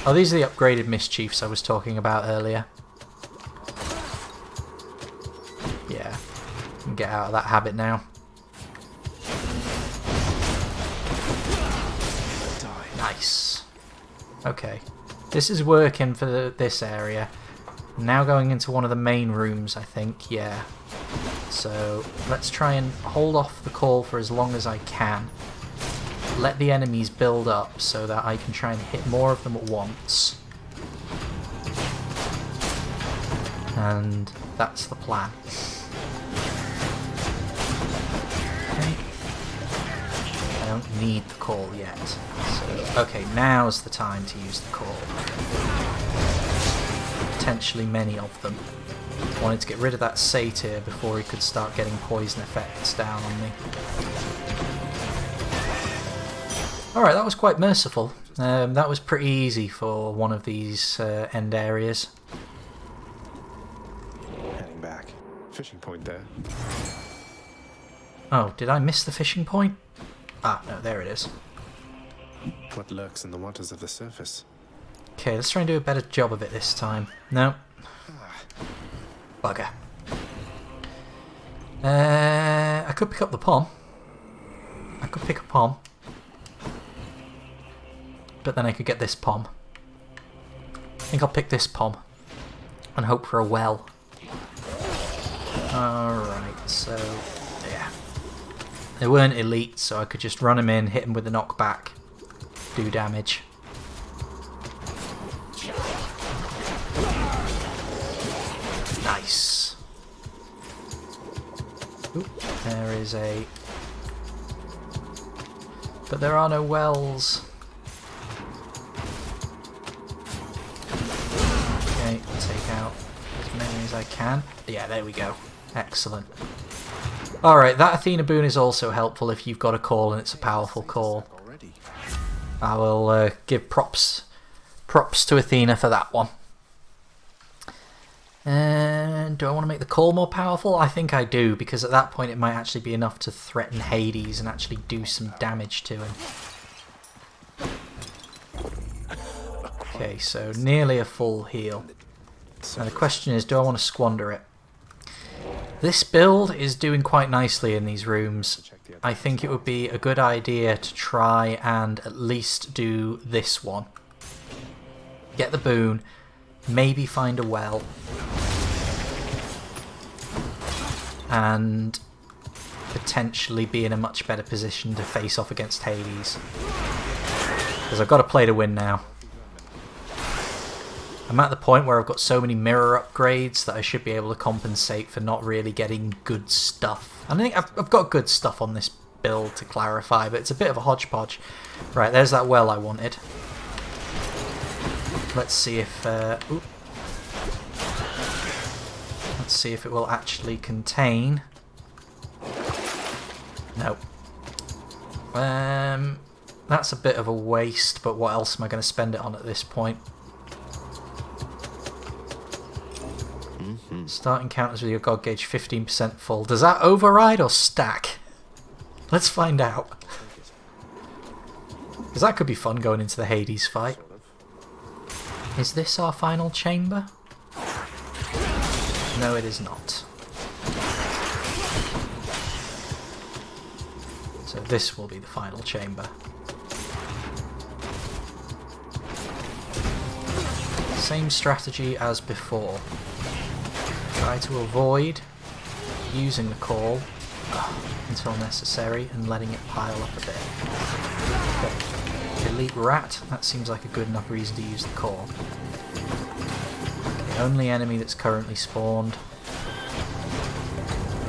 oh, these are the upgraded Mischiefs I was talking about earlier. Yeah, can get out of that habit now. Nice. Okay, this is working for this area. Now going into one of the main rooms, I think, yeah. So, let's try and hold off the call for as long as I can. Let the enemies build up so that I can try and hit more of them at once. And that's the plan. Okay. I don't need the call yet. So, okay, now's the time to use the call. Potentially many of them. Wanted to get rid of that satyr before he could start getting poison effects down on me. Alright, that was quite merciful. That was pretty easy for one of these end areas. Heading back. Fishing point there. Oh, did I miss the fishing point? Ah, no, there it is. What lurks in the waters of the surface? Okay, let's try and do a better job of it this time. No. Bugger. I could pick up the pom. I could pick a pom. But then I could get this pom. I think I'll pick this pom. And hope for a well. Alright, so... yeah. They weren't elite, so I could just run them in, hit them with a knockback. Do damage. Nice. Oop, there is a... but there are no wells. Okay, take out as many as I can. Yeah, there we go. Excellent. Alright, that Athena boon is also helpful if you've got a call and it's a powerful call. I will give props to Athena for that one. And do I want to make the call more powerful? I think I do, because at that point it might actually be enough to threaten Hades and actually do some damage to him. Okay, so nearly a full heal. Now the question is, do I want to squander it? This build is doing quite nicely in these rooms. I think it would be a good idea to try and at least do this one. Get the boon, maybe find a well, and potentially be in a much better position to face off against Hades. Because I've got to play to win now. I'm at the point where I've got so many mirror upgrades that I should be able to compensate for not really getting good stuff. And I think I've got good stuff on this build, to clarify, but it's a bit of a hodgepodge. Right, there's that well I wanted. Let's see if... let's see if it will actually contain... no. That's a bit of a waste, but what else am I going to spend it on at this point? Start encounters with your god gauge 15% full. Does that override or stack? Let's find out. Because that could be fun going into the Hades fight. Is this our final chamber? No, it is not. So this will be the final chamber. Same strategy as before. Try to avoid using the call until necessary and letting it pile up a bit. Okay. Elite rat, that seems like a good enough reason to use the call. Okay, only enemy that's currently spawned.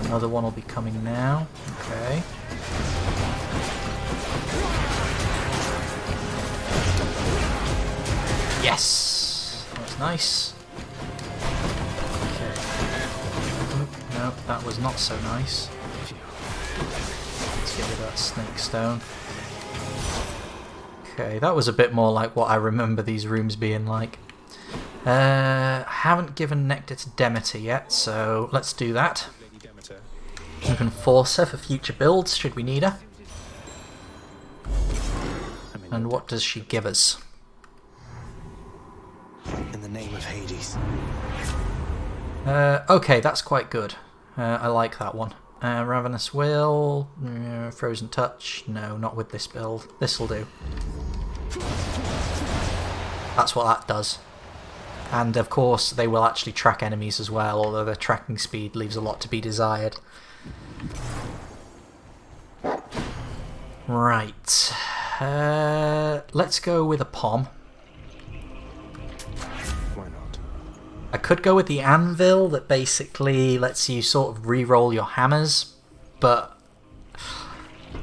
Another one will be coming now. Okay. Yes! That was nice. No, that was not so nice. Let's get rid of that snake stone. Okay, that was a bit more like what I remember these rooms being like. I haven't given Nectar to Demeter yet, so let's do that. We can force her for future builds, should we need her. And what does she give us? In the name of Hades. Okay, that's quite good. I like that one. Ravenous Will, Frozen Touch, no, not with this build. This'll do. That's what that does. And of course they will actually track enemies as well, although their tracking speed leaves a lot to be desired. Right. Let's go with a pom. I could go with the anvil that basically lets you sort of re-roll your hammers, but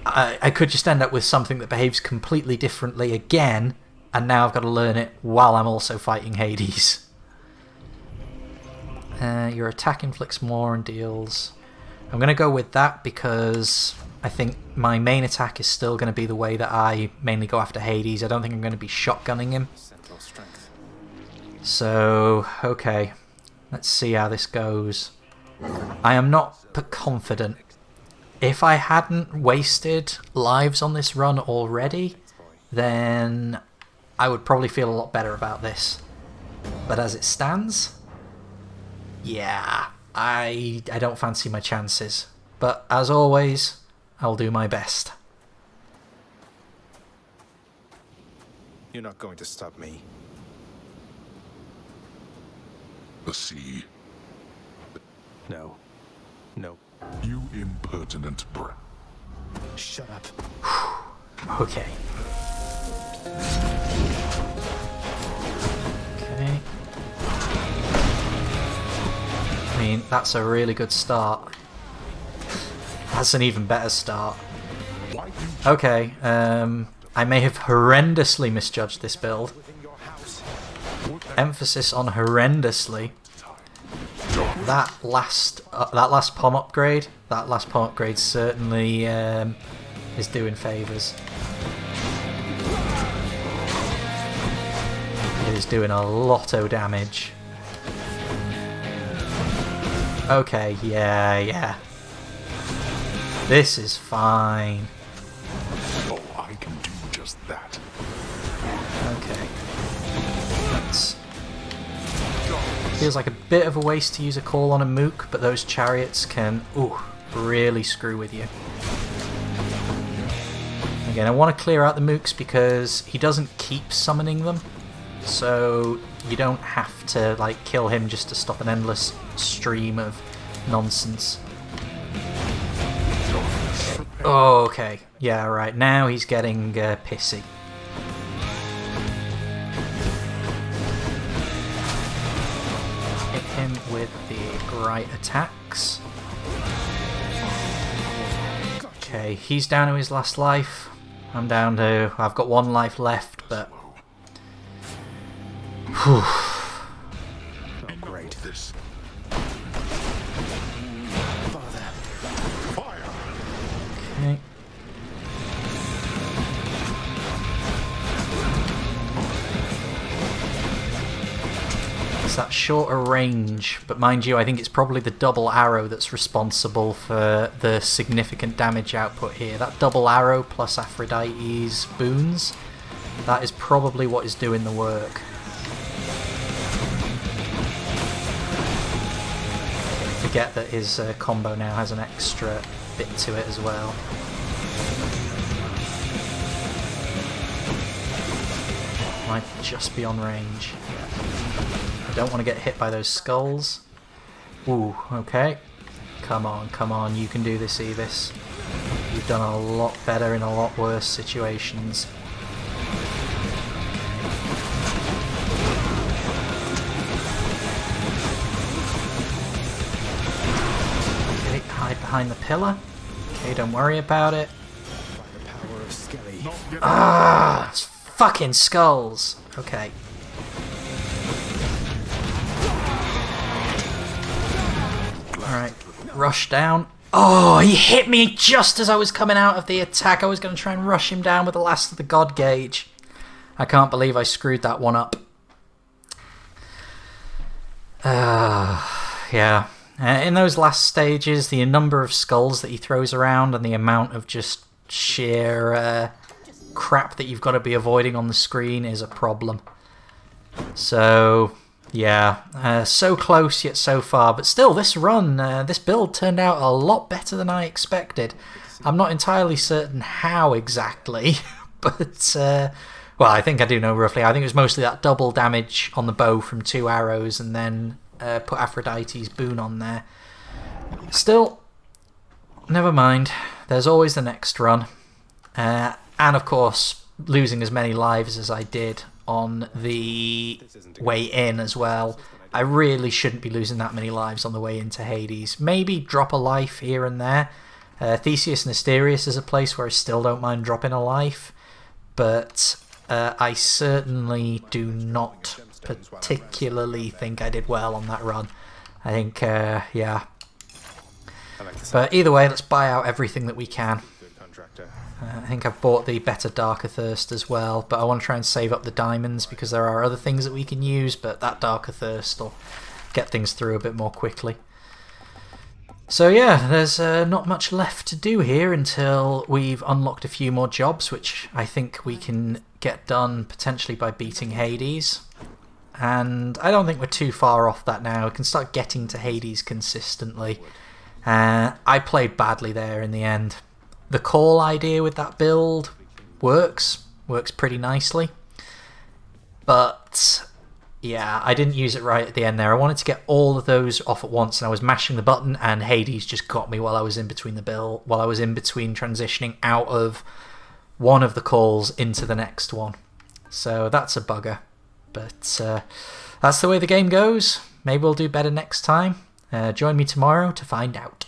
I could just end up with something that behaves completely differently again, and now I've got to learn it while I'm also fighting Hades. Your attack inflicts more and deals... I'm going to go with that because I think my main attack is still going to be the way that I mainly go after Hades. I don't think I'm going to be shotgunning him. So, okay. Let's see how this goes. I am not but confident. If I hadn't wasted lives on this run already, then I would probably feel a lot better about this. But as it stands, yeah, I don't fancy my chances. But as always, I'll do my best. You're not going to stop me. The sea. No. No. You impertinent brat. Shut up. Okay. Okay. I mean, that's a really good start. That's an even better start. Okay, I may have horrendously misjudged this build. Emphasis on horrendously. That last pom upgrade certainly is doing favours. It is doing a lot of damage. Okay, yeah. This is fine. Oh, I can do just that. Okay. That's... Feels like a bit of a waste to use a call on a mook, but those chariots can, really screw with you. Again, I want to clear out the mooks because he doesn't keep summoning them, so you don't have to like kill him just to stop an endless stream of nonsense. Okay, yeah, right, now he's getting pissy. Hit him with the right attacks. Okay, he's down to his last life. I'm down to... I've got one life left, but... Whew. Oh, great. This. Okay. It's that shorter range, but mind you, I think it's probably the double arrow that's responsible for the significant damage output here. That double arrow plus Aphrodite's boons, that is probably what is doing the work. Forget that his combo now has an extra bit to it as well. Might just be on range. I don't want to get hit by those skulls. Ooh, okay. Come on, you can do this, Evis. You've done a lot better in a lot worse situations. Okay, hide behind the pillar. Okay, don't worry about it. Ah, it's fucking skulls. Okay. Alright, rush down. Oh, he hit me just as I was coming out of the attack. I was going to try and rush him down with the last of the God Gauge. I can't believe I screwed that one up. Yeah. In those last stages, the number of skulls that he throws around and the amount of just sheer crap that you've got to be avoiding on the screen is a problem. So... yeah, so close yet so far, but still this run, this build turned out a lot better than I expected. I'm not entirely certain how exactly, but, well, I think I do know roughly. I think it was mostly that double damage on the bow from 2 arrows and then put Aphrodite's boon on there. Still, never mind, there's always the next run. And of course, losing as many lives as I did on the way in as well. I really shouldn't be losing that many lives on the way into Hades. Maybe drop a life here and there. Theseus and Asterius is a place where I still don't mind dropping a life, but I certainly do not particularly think I did well on that run. I think, yeah. But either way, let's buy out everything that we can. I think I've bought the better Darker Thirst as well, but I want to try and save up the diamonds because there are other things that we can use, but that Darker Thirst will get things through a bit more quickly. So yeah, there's not much left to do here until we've unlocked a few more jobs, which I think we can get done potentially by beating Hades. And I don't think we're too far off that now. We can start getting to Hades consistently. I played badly there in the end. The call idea with that build works pretty nicely. But yeah, I didn't use it right at the end there. I wanted to get all of those off at once, and I was mashing the button, and Hades just got me while I was in between transitioning out of one of the calls into the next one. So that's a bugger. But that's the way the game goes. Maybe we'll do better next time. Join me tomorrow to find out.